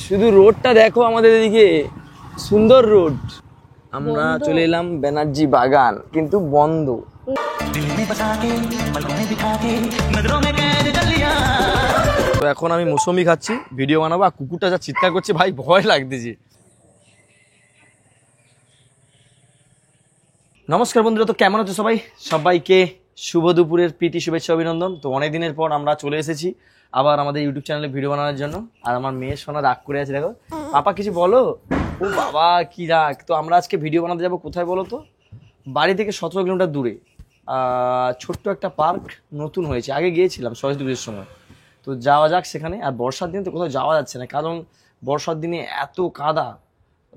শুধু রোডটা দেখো আমাদের এদিকে, সুন্দর রোড। আমরা চলে এলাম ব্যানার্জি বাগান, কিন্তু বন্ধ। তো এখন আমি মৌসুমি খাচ্ছি, ভিডিও বানাবো। আর কুকুরটা যা চিৎকার করছে ভাই, ভয় লাগতেছে। নমস্কার বন্ধুরা, তো কেমন আছো সবাই? সবাইকে শুভ দুপুরের প্রীতি শুভেচ্ছা অভিনন্দন। তো অনেক দিনের পর আমরা চলে এসেছি আবার আমাদের ইউটিউব চ্যানেলে ভিডিও বানানোর জন্য। আর আমার মেয়ে সোনা রাগ করে আছে, দেখো। পাপা কিছু বলো। ও বাবা কি রাগ। তো আমরা আজকে ভিডিও বানাতে যাবো কোথায় বলো তো? বাড়ি থেকে 17 কিলোমিটার দূরে ছোট্ট একটা পার্ক নতুন হয়েছে, আগে গিয়েছিলাম সরস্বতী পুজোর সময়। তো যাওয়া যাক সেখানে। আর বর্ষার দিনে তো কোথাও যাওয়া যাচ্ছে না, কারণ বর্ষার দিনে এত কাদা,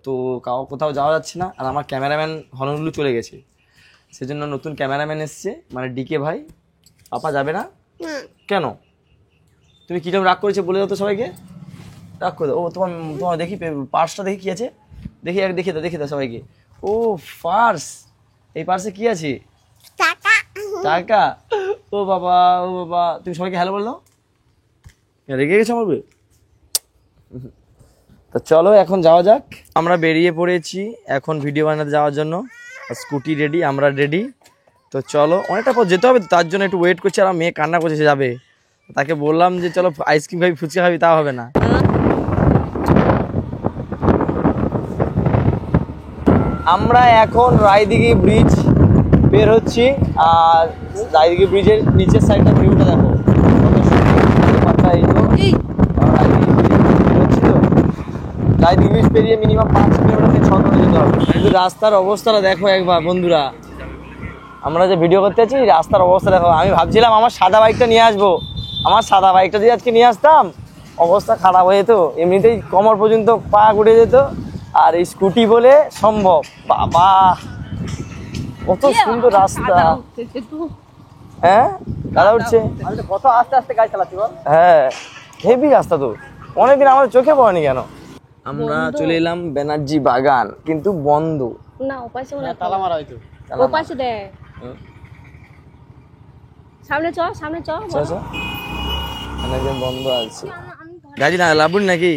তো কোথাও যাওয়া যাচ্ছে না। আর আমার ক্যামেরাম্যান হনলুলু চলে গেছে, সেজন্য নতুন ক্যামেরাম্যান এসছে, মানে ডিকে ভাই। পাপা যাবে না কেন? তুমি কিরকম রাগ করেছে বলে দাও তো সবাইকে। রাগ করে দাও। ও তোমার তোমার দেখি পার্সটা দেখি কি আছে, দেখি দেখে দাও সবাইকে। ও পার্স, এই পার্সে কি আছে? টাকা। ও বাবা ও বাবা, তুমি সবাইকে হ্যালো বল দাও। রেগে গেছে আমার। তো চলো এখন যাওয়া যাক। আমরা বেরিয়ে পড়েছি এখন ভিডিও বানাতে যাওয়ার জন্য। স্কুটি রেডি, আমরা রেডি। তো চলো, অনেকটা পর যেতে হবে, তার জন্য একটু ওয়েট করছি। আর মেয়ে কান্না করছে, সে যাবে। তাকে বললাম যে চলো আইসক্রিম খাবি, ফুচকা খাবি, তা হবে না। আমরা এখন রায়দিঘি ব্রিজ বের হচ্ছি। আর রায়দিঘি ব্রিজের নিচের সাইডটা ভিউটা দেখো, রায়দিঘি ব্রিজ পেরিয়ে মিনিমাম 5 কিলোমিটার থেকে 6 কিলোমিটার যেতে হবে। কিন্তু রাস্তার অবস্থাটা দেখো একবার বন্ধুরা। আমরা যে ভিডিও করতে আছি, রাস্তার অবস্থা দেখো। আমি ভাবছিলাম আমার সাদা বাইকটা নিয়ে আসবো, আমার সাদা বাইকটা দিয়ে আজকে নিয়ে আসতাম, অবস্থা খারাপ হয়ে যেত। এমনিতেই কোমর পর্যন্ত পা উঠে যেত, আর এই স্কুটি বলে সম্ভব। বাবা কত সুন্দর রাস্তা। হ্যাঁ দাদা উঠছে, কত আস্তে আস্তে গাড়ি চালাচ্ছি বল। হ্যাঁ হেভি রাস্তা তো, অনেকদিন আমাদের চোখে পড়েনি কেন। আমরা চলে এলাম ব্যানার্জি বাগান, কিন্তু বন্ধ। না ওপাশে মনে হয় তালা মারা হয়তো। ওপাশে দে, সামনে চ, সামনে চ। অনেকদিন বন্ধ আছে, গাড়ি না লাভুন নাকি?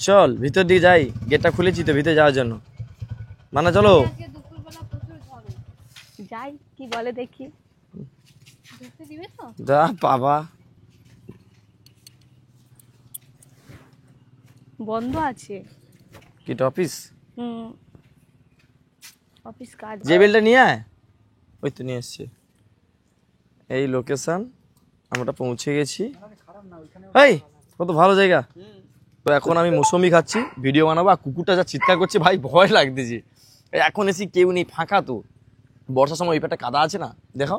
চল ভিতর দিকে যাই, গেটটা খুলেছি তো ভিতরে যাওয়ার জন্য। মানে চলো যাই, কি বলে দেখি। যা বাবা, বন্ধ আছে কি অফিস? অফিস কাজ। যে বেলটা নিয়ে আয়, ওই তো নিয়ে এসছে। এই লোকেশন, আমরা পৌঁছে গেছি। এই কত ভালো জায়গা। তো এখন আমি মৌসুমি খাচ্ছি, ভিডিও বানাবো। আর কুকুরটা যা চিৎকার করছে ভাই, ভয় লাগতেছে। এখন এসি কেউ নেই, ফাঁকা তো। বর্ষার সময় ওই পাটটা কাদা আছে না, দেখো।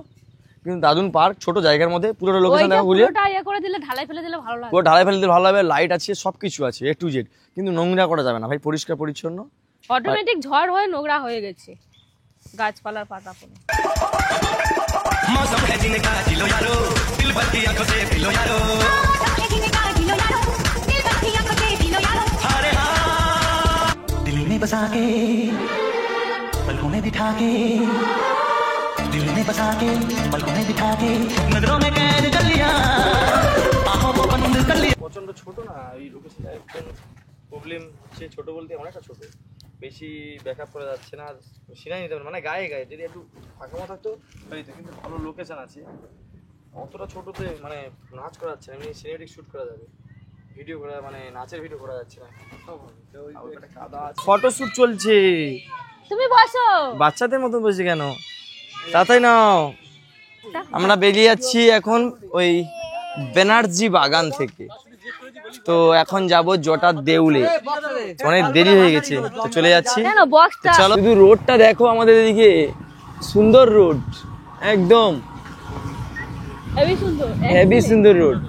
কিন্তু দারুণ পার্ক, ছোট জায়গার মধ্যে পুরোটা লোকেশন দেখো। পুরোটা ইয়ে করে দিলে, ঢালাই ফেলে দিলে ভালো লাগে। পুরো ঢালাই ফেলে দিলে ভালো লাগবে, লাইট আছে, সবকিছু আছে A to Z। কিন্তু নোংরা করা যাবে না ভাই, পরিষ্কার পরিচ্ছন্ন। অটোমেটিক ঝড় হয়ে নোংরা হয়ে গেছে গাছপালার পাতা পড়ে। दिल में बसा के पलकों में बिठा के, दिल में बसा के पलकों में बिठा के, नजरों में कैद कर लिया, आंखों को बंद कर लिया। প্রচন্ড ছোট না এই লোকেশনটা, একদম প্রবলেম হচ্ছে। ছোট বলতে অনেকটা ছোট, বেশি ব্যাকআপ করা যাচ্ছে না। সিনাই নিতে হবে, মানে গায়ে গায়ে যদি একটু ফাঁকা থাকতো হয়তো। কিন্তু ভালো লোকেশন আছে, অতটা ছোটতে মানে নাচ করা যাচ্ছে না, এমনি সিনেমেটিক শ্যুট করা যাবে। ভিডিও করা মানে নাচের ভিডিও করা যাচ্ছে না। ফটো শ্যুট চলছে। তুমি বসো, বাচ্চাদের মতন বসে কেন? তাই নাও। আমরা বেরিয়ে যাচ্ছি এখন ওই ব্যানার্জি বাগান থেকে। তো এখন যাব জটার দেউলে, অনেক দেরি হয়ে গেছে, তো চলে যাচ্ছি। চলো, শুধু রোডটা দেখো আমাদের এদিকে, সুন্দর রোড একদম, হেভি সুন্দর রোড,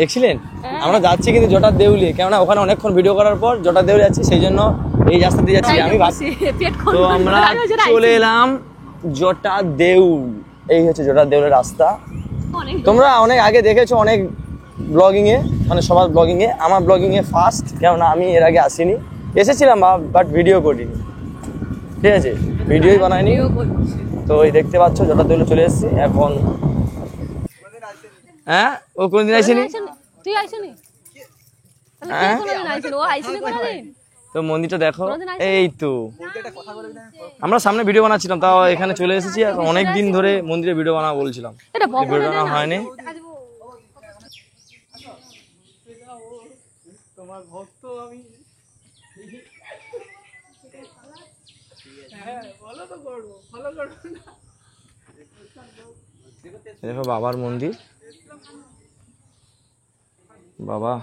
এক্সিলেন্ট। আমরা যাচ্ছি কিন্তু জটার দেউলে, কেননা ওখানে অনেকক্ষণ ভিডিও করার পর জটার দেউলে যাচ্ছি, সেই জন্য এই রাস্তা দিয়ে যাচ্ছি আমি ভাবছি। তো আমরা চলে এলাম জটার দেউল, এই হচ্ছে জটার দেউলের রাস্তা। তোমরা অনেক আগে দেখেছো অনেক ব্লগিং এ, মানে সবার ব্লগিং এ। আমার ব্লগিং এ ফার্স্ট, কেননা আমি এর আগে আসিনি, এসেছিলাম বাট ভিডিও করিনি, ঠিক আছে, ভিডিওই বানাইনি। তো ওই দেখতে পাচ্ছ জটার দেউলে চলে এসেছি এখন। হ্যাঁ ও কোনদিন আসেনি, তুই আইসনি? তাহলে হ্যাঁ? তুই কোনোদিন আইসনি? ও আইসনি কোনোদিন? তো মন্দিরটা দেখো, কোনোদিন আসেনি? এই তো আমরা সামনে ভিডিও বানাচ্ছিলাম, তাও এখানে চলে এসেছি। আর অনেক দিন ধরে মন্দিরে ভিডিও বানাবো বলছিলাম, এটা বকনে ভিডিও দে বানানো না। হয়নি। দেখো বাবার মন্দির, বাবা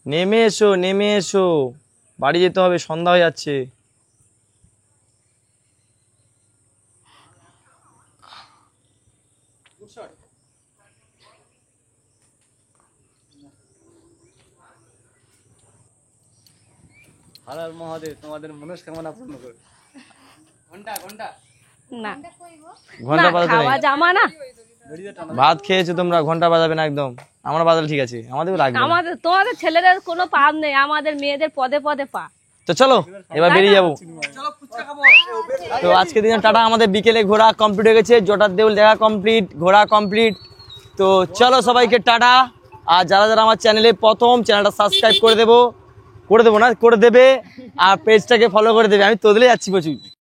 নেমে এসো, নেমে এসো, বাড়ি যেতে হবে, সন্ধ্যা হয়ে যাচ্ছে। হালাল মহাদেব তোমাদের মনস্কামনা পূর্ণ করুন। ঘন্টা ঘন্টা না ঘন্টা না, বাজাতে খাওয়া নেই। জামা না। ভাত খেয়েছো তোমরা, ঘন্টা বাজাবে না একদম। আমরা বাজালে ঠিক আছে, আমাদের লাগবে না। আমাদের তোমাদের ছেলেদের কোনো পাপ নেই, আমাদের মেয়েদের পদে পদে পা। তো চলো এবার বেরিয়ে যাবো। তো আজকে দিনে টাটা, আমাদের বিকেলে ঘোরা কমপ্লিট হয়ে গেছে, জটার দেউল দেখা কমপ্লিট, ঘোরা কমপ্লিট। তো চলো সবাইকে টাটা। আর যারা যারা আমার চ্যানেলে প্রথম, চ্যানেলটা সাবস্ক্রাইব করে দেবো না, করে দেবে। আর পেজটাকে ফলো করে দেবে। আমি তোদলে যাচ্ছি প্রচুর।